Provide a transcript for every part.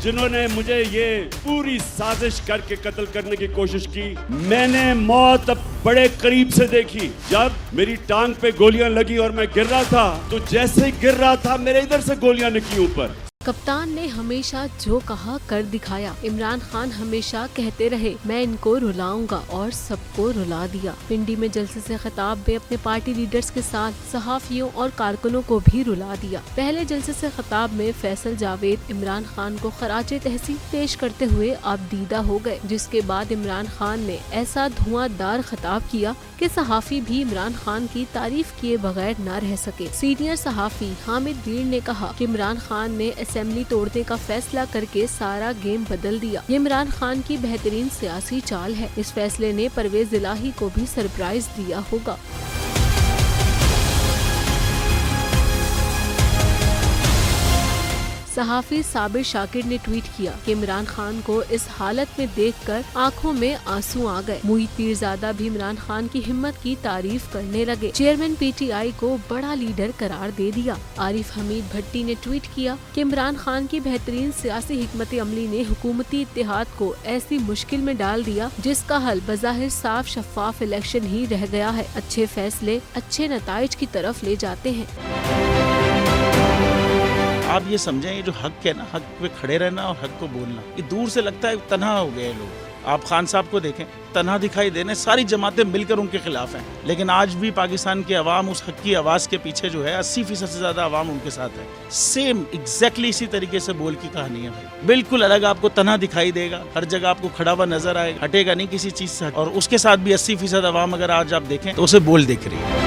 جنہوں نے مجھے یہ پوری سازش کر کے قتل کرنے کی کوشش کی. میں نے موت اب بڑے قریب سے دیکھی. جب میری ٹانگ پہ گولیاں لگی اور میں گر رہا تھا تو جیسے ہی گر رہا تھا میرے ادھر سے گولیاں نکلی اوپر. کپتان نے ہمیشہ جو کہا کر دکھایا. عمران خان ہمیشہ کہتے رہے میں ان کو رلاؤں گا اور سب کو رلا دیا. پنڈی میں جلسے سے خطاب میں اپنے پارٹی لیڈرز کے ساتھ صحافیوں اور کارکنوں کو بھی رلا دیا. پہلے جلسے سے خطاب میں فیصل جاوید عمران خان کو خراج تحسین پیش کرتے ہوئے اب دیدہ ہو گئے، جس کے بعد عمران خان نے ایسا دھواں دار خطاب کیا کہ صحافی بھی عمران خان کی تعریف کیے بغیر نہ رہ سکے. سینئر صحافی حامد بیر نے کہا کہ عمران خان نے اسمبلی توڑنے کا فیصلہ کر کے سارا گیم بدل دیا. یہ عمران خان کی بہترین سیاسی چال ہے. اس فیصلے نے پرویز الہی کو بھی سرپرائز دیا ہوگا. صحافی صابر شاکر نے ٹویٹ کیا کہ عمران خان کو اس حالت میں دیکھ کر آنکھوں میں آنسو آ گئے. محیط پیرزادہ بھی عمران خان کی ہمت کی تعریف کرنے لگے. چیئرمین پی ٹی آئی کو بڑا لیڈر قرار دے دیا. عارف حمید بھٹی نے ٹویٹ کیا کہ عمران خان کی بہترین سیاسی حکمت عملی نے حکومتی اتحاد کو ایسی مشکل میں ڈال دیا جس کا حل بظاہر صاف شفاف الیکشن ہی رہ گیا ہے. اچھے فیصلے اچھے نتائج کی طرف لے جاتے ہیں. آپ یہ سمجھیں یہ جو حق ہے نا، حق پہ کھڑے رہنا اور حق کو بولنا، یہ دور سے لگتا ہے تنہا ہو گئے لوگ. آپ خان صاحب کو دیکھیں، تنہا دکھائی دینے، ساری جماعتیں مل کر ان کے خلاف ہیں، لیکن آج بھی پاکستان کی عوام اس حق کی آواز کے پیچھے جو ہے 80% سے زیادہ عوام ان کے ساتھ ہے. سیم ایگزیکٹلی اسی طریقے سے بول کی کہانی ہے بھائی. بالکل الگ آپ کو تنہا دکھائی دے گا، ہر جگہ آپ کو کھڑا ہوا نظر آئے گا، ہٹے گا نہیں کسی چیز سے. اور اس کے ساتھ بھی 80% عوام اگر آج آپ دیکھیں تو اسے بول دیکھ رہی ہے.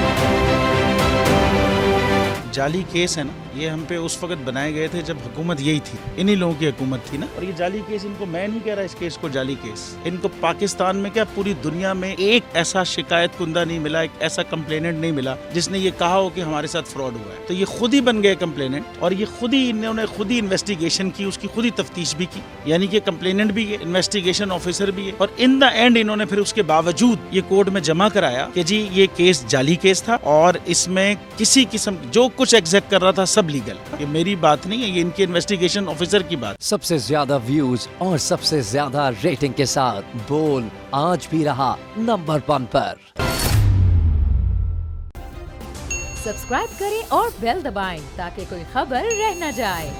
جعلی کیس ہے نا، یہ ہم پہ اس وقت بنائے گئے تھے جب حکومت یہی تھی، انہی لوگوں کی حکومت تھی نا. اور یہ جعلی کیس، ان کو میں نہیں کہہ رہا اس کیس کو جعلی کیس، ان کو پاکستان میں کیا پوری دنیا میں ایک ایسا شکایت کنندہ نہیں ملا، ایک ایسا کمپلیننٹ نہیں ملا جس نے یہ کہا ہو کہ ہمارے ساتھ فراڈ ہوا ہے. تو یہ خود ہی بن گئے کمپلیننٹ، اور یہ خود ہی انہوں نے خود ہی انویسٹیگیشن کی، اس کی خود ہی تفتیش بھی کی. یعنی کہ کمپلیننٹ بھی ہے، انویسٹیگیشن آفیسر بھی ہے، اور ان دا اینڈ انہوں نے پھر اس کے باوجود یہ کورٹ میں جمع کرایا کہ جی یہ کیس جعلی کیس تھا اور اس میں کسی قسم جو کچھ ایگزیکٹ کر رہا تھا سب لیگل. یہ میری بات نہیں ہے، یہ ان کے انویسٹیگیشن آفیسر کی بات. سب سے زیادہ ویوز اور سب سے زیادہ ریٹنگ کے ساتھ بول آج بھی رہا نمبر 1 پر. سبسکرائب کریں اور بیل دبائیں تاکہ کوئی خبر رہ نہ جائے.